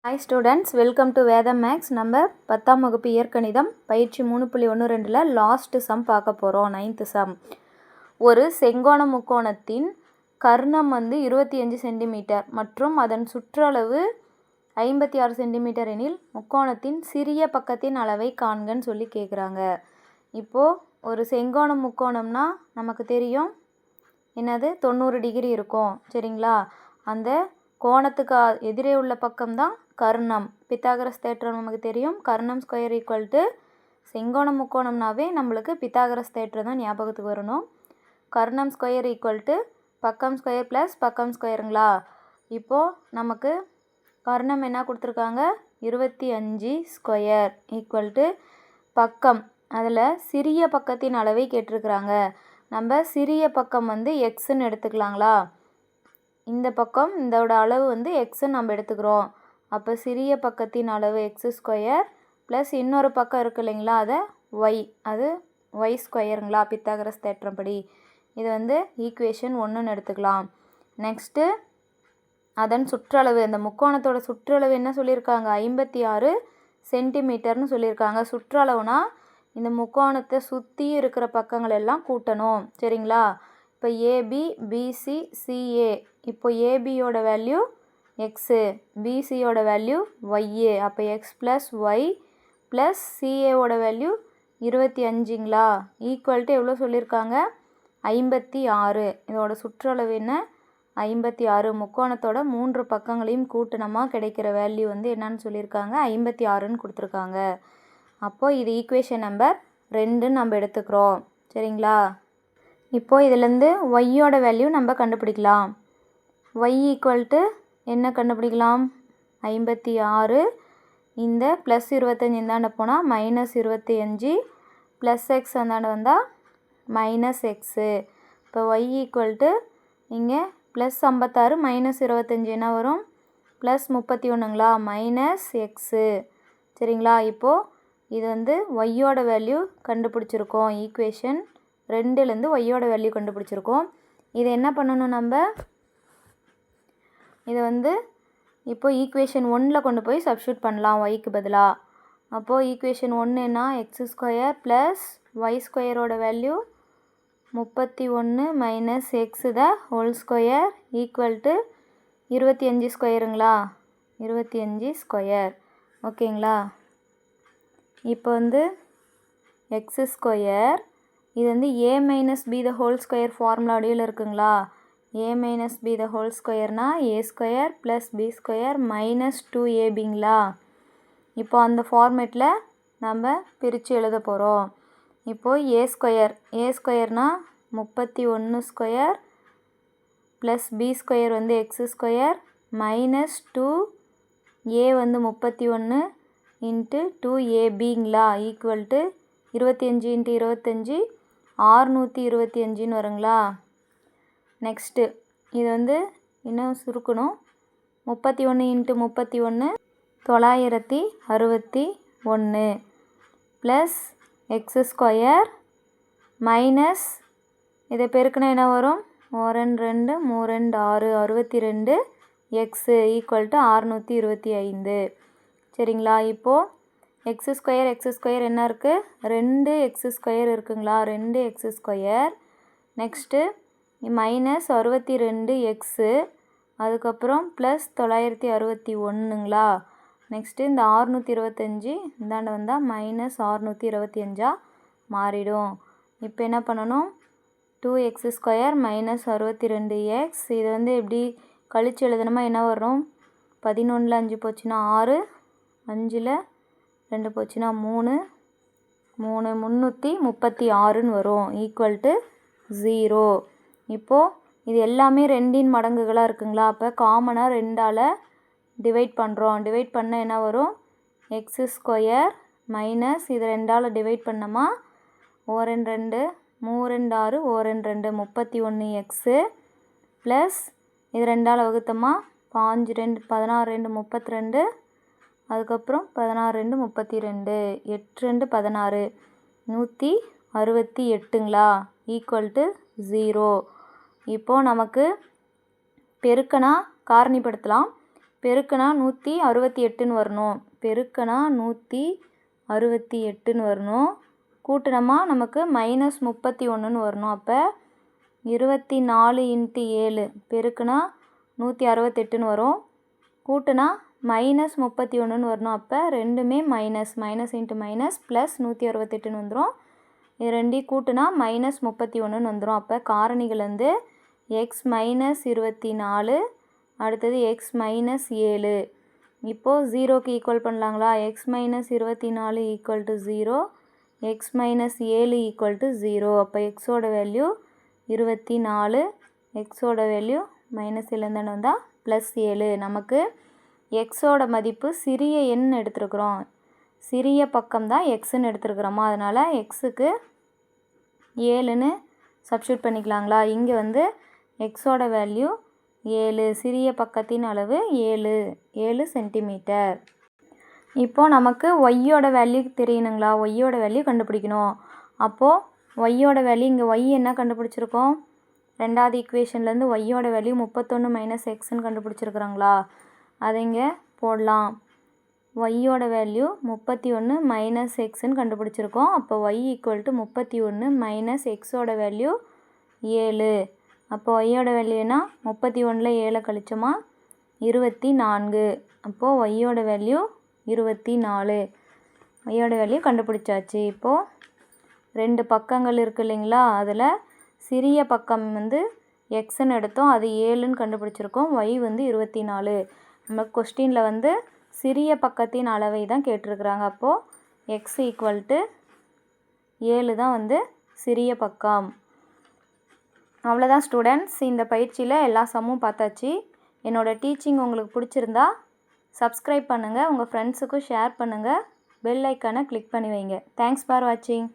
Hi students, welcome to Vedam Max. நம்ம 10ஆம் வகுப்பு இயற்கணிதம் பயிற்சி 3.12ல லாஸ்ட் சம் பார்க்க போகிறோம். 9th some. ஒரு செங்கோண முக்கோணத்தின் கர்ணம் 25 சென்டிமீட்டர் மற்றும் அதன் சுற்றளவு 56 சென்டிமீட்டர் எனில் முக்கோணத்தின் சிறிய பக்கத்தின் அளவை காண்கன்னு சொல்லி கேட்குறாங்க. இப்போது ஒரு செங்கோண முக்கோணம்னா நமக்கு தெரியும் என்னது 90 டிகிரி இருக்கும் சரிங்களா. அந்த கோணத்துக்கு எதிரே உள்ள பக்கம்தான் கர்ணம். பித்தாகரஸ் தேற்றம் நமக்கு தெரியும். கர்ணம் ஸ்கொயர் ஈக்குவல் டு செங்கோண முக்கோணம்னாவே நம்மளுக்கு பித்தாகரஸ் தேற்றம் தான் ஞாபகத்துக்கு வரணும். கர்ணம் ஸ்கொயர் ஈக்குவல் டு பக்கம் ஸ்கொயர் ப்ளஸ் பக்கம் ஸ்கொயருங்களா. இப்போது நமக்கு கர்ணம் என்ன கொடுத்துருக்காங்க 25 ஸ்கொயர் ஈக்குவல் டு பக்கம், அதில் சிறிய பக்கத்தின் அளவை கேட்டிருக்கிறாங்க. நம்ம சிறிய பக்கம் எக்ஸ்ன்னு எடுத்துக்கலாங்களா. இந்த பக்கம் இதோட அளவு எக்ஸ்ன்னு நம்ம எடுத்துக்கிறோம். அப்போ சிறிய பக்கத்தின் அளவு எக்ஸ் ஸ்கொயர் ப்ளஸ் இன்னொரு பக்கம் இருக்குது இல்லைங்களா, அதை ஒய், அது ஒய் ஸ்கொயருங்களா பித்தாகரஸ் தேற்றம்படி. இது ஈக்குவேஷன் 1ன்னு எடுத்துக்கலாம். நெக்ஸ்ட்டு அதன் சுற்றளவு, அந்த முக்கோணத்தோட சுற்றளவு என்ன சொல்லியிருக்காங்க 56 சென்டிமீட்டர்னு சொல்லியிருக்காங்க. சுற்றளவுனா இந்த முக்கோணத்தை சுற்றி இருக்கிற பக்கங்கள் எல்லாம் கூட்டணும் சரிங்களா. இப்போ ஏபி பிசி சிஏ, இப்போ ஏபியோட வேல்யூ எக்ஸு, பிசியோட வேல்யூ ஒய்யு, அப்போ எக்ஸ் ப்ளஸ் ஒய் ப்ளஸ் சிஏவோட வேல்யூ 25ங்களா ஈக்குவல் டு எவ்வளோ சொல்லியிருக்காங்க 56. இதோட சுற்றளவு என்ன 56. முக்கோணத்தோட 3 பக்கங்களையும் கூட்டினமா கிடைக்கிற வேல்யூ என்னன்னு சொல்லியிருக்காங்க 56ன்னு கொடுத்துருக்காங்க. அப்போது இது ஈக்குவேஷன் நம்பர் 2ன்னு நம்ம எடுத்துக்கிறோம் சரிங்களா. இப்போது இதிலேருந்து ஒய்யோட வேல்யூ நம்ம கண்டுபிடிக்கலாம். ஒய் ஈக்குவல் டு என்ன கண்டுபிடிக்கலாம் 56, இந்த ப்ளஸ் 25 இந்தாண்ட போனால் மைனஸ் 25 ப்ளஸ் எக்ஸ் அந்தாண்ட வந்தால் மைனஸ் எக்ஸு. இப்போ ஒய் ஈக்குவல் டு இங்கே ப்ளஸ் 56 மைனஸ் 25 என்ன வரும் ப்ளஸ் 31ங்களா மைனஸ் எக்ஸு சரிங்களா. இப்போது இது ஒய்யோட வேல்யூ கண்டுபிடிச்சிருக்கோம். ஈக்குவேஷன் 2லேருந்து ஒய்யோட வேல்யூ கண்டுபிடிச்சிருக்கோம். இது என்ன பண்ணணும் நம்ம, இது இப்போ ஈக்குவேஷன் 1ல் கொண்டு போய் சப்ஸ்டியூட் பண்ணலாம் ஒய்க்கு பதிலாக. அப்போது ஈக்குவேஷன் 1 என்ன எக்ஸ் ஸ்கொயர் ப்ளஸ் ஒய் ஸ்கொயரோட value 31 minus X the whole square equal to 25 ஸ்கொயருங்களா, 25 ஸ்கொயர் ஓகேங்களா. இப்போ எக்ஸ் ஸ்கொயர் இது A minus B the whole square formula வடிவில் இருக்குங்களா. A minus B the whole ஸ்கொயர்னா A square plus B square minus 2ஏபிங்களா. இப்போ அந்த ஃபார்மேட்டில் நம்ம பிரித்து எழுத போகிறோம். இப்போது ஏ ஸ்கொயர்னால் 31 square plus B square X square minus 2 A 31 into 2ஏபிங்களா equal to 25 into 25 625ன்னு வருங்களா. நெக்ஸ்ட்டு இது இன்னும் சுருக்கணும். 31 into 31 961 plus X square minus இதை பெருக்கினா என்ன வரும் 2 3 6 62 எக்ஸு ஈக்குவல் டு 625 சரிங்களா. இப்போது எக்ஸ் ஸ்கொயர் என்ன இருக்குது 2 எக்ஸ் ஸ்கொயர் இருக்குங்களா, 2 X square next minus 62 x, அதுக்கப்புறம் ப்ளஸ் 961ங்களா. நெக்ஸ்ட்டு இந்த 625 இந்தாண்ட வந்தால் மைனஸ் 625 மாறிடும். இப்போ என்ன பண்ணணும் 2 ஸ்கொயர் மைனஸ் 62 எக்ஸ், இது எப்படி கழிச்சு எழுதணுமா என்ன வரும் 11ல் 5 போச்சுன்னா 6, 5ல் 2 போச்சுன்னா 3, 336ன்னு வரும் ஈக்குவல் டு 0. இப்போது இது எல்லாமே 2ன் மடங்குகளாக இருக்குங்களா. அப்போ காமனாக 2ஆல் டிவைட் பண்ணுறோம். டிவைட் பண்ண என்ன வரும் எக்ஸ் ஸ்கொயர் மைனஸ் இது 2ஆல் டிவைட் பண்ணோமா 2 2 3 6 2 31 எக்ஸு ப்ளஸ் இது 2ஆல் வகுத்தோமா 5 2 16 2 32, அதுக்கப்புறம் 16 2 32 8 2 16 168ங்களா ஈக்குவல் டு 0. இப்போது நமக்கு பெருக்கனா காரணிப்படுத்தலாம். பெருக்குனா 168ன்னு வரணும். பெருக்குனா 168ன்னு வரணும். கூட்டுனமா நமக்கு -31ன்னு வரணும். அப்போ 24 × 7 பெருக்குனா 168ன்னு வரும். கூட்டுனா -31ன்னு வரணும். அப்போ ரெண்டுமே மைனஸ் × மைனஸ் ப்ளஸ் 168ன்னு வந்துடும். இது ரெண்டையும் கூட்டுனா -31ன்னு வந்துடும். அப்போ காரணிகள் வந்து x - 24 அடுத்தது x - 7. இப்போது 0க்கு ஈக்குவல் பண்ணலாங்களா? x - 24 = 0, x - 7 = 0. அப்போ எக்ஸோட வேல்யூ 24, எக்ஸோட வேல்யூ -7 தானே வந்தால் +7. நமக்கு எக்ஸோட மதிப்பு சிறிய எண் எடுத்துருக்குறோம். சிறிய பக்கம் தான் எக்ஸுன்னு எடுத்துருக்குறோமா, அதனால் எக்ஸுக்கு 7ன்னு சப்ஸ்டியூட் பண்ணிக்கலாங்களா? இங்கே வந்து எக்ஸோட வேல்யூ 7, சிறிய பக்கத்தின் அளவு 7 சென்டிமீட்டர். இப்போது நமக்கு ஒய்யோட வேல்யூ தெரியணுங்களா? ஒய்யோட வேல்யூ கண்டுபிடிக்கணும். அப்போது ஒய்யோட வேல்யூ இங்கே ஒய் என்ன கண்டுபிடிச்சிருக்கோம்? ரெண்டாவது ஈக்குவேஷன்லேருந்து ஒய்யோட வேல்யூ 31 - எக்ஸ்ன்னு கண்டுபிடிச்சிருக்குறாங்களா? அதை இங்கே போடலாம். ஒய்யோட வேல்யூ 31 - எக்ஸ்ன்னு கண்டுபிடிச்சிருக்கோம். அப்போ ஒய் = 31 - எக்ஸோட வேல்யூ 7. அப்போ ஒய்யோட வேல்யூனா 31ல் 7 கழிச்சோமா 24. அப்போது ஒய்யோட வேல்யூ 24. ஒய்யோட வேல்யூ கண்டுபிடிச்சாச்சு. இப்போது 2 பக்கங்கள் இருக்குது இல்லைங்களா? அதில் சிறிய பக்கம் வந்து எக்ஸ்ன்னு எடுத்தோம், அது 7ன்னு கண்டுபிடிச்சிருக்கோம். ஒய் வந்து 24. நம்ம கொஸ்டினில் வந்து சிறிய பக்கத்தின் அளவை தான் கேட்டிருக்கிறாங்க. அப்போது எக்ஸ் = 7 தான் வந்து சிறிய பக்கம். அவ்வளோதான் ஸ்டூடெண்ட்ஸ். இந்த பயிற்சியில் எல்லா சம்மும் பார்த்தாச்சு. என்னோடய டீச்சிங் உங்களுக்கு பிடிச்சிருந்தா சப்ஸ்கிரைப் பண்ணுங்கள், உங்கள் ஃப்ரெண்ட்ஸுக்கும் ஷேர் பண்ணுங்கள், பெல் ஐக்கானை கிளிக் பண்ணி வைங்க. தேங்க்ஸ் ஃபார் வாட்சிங்.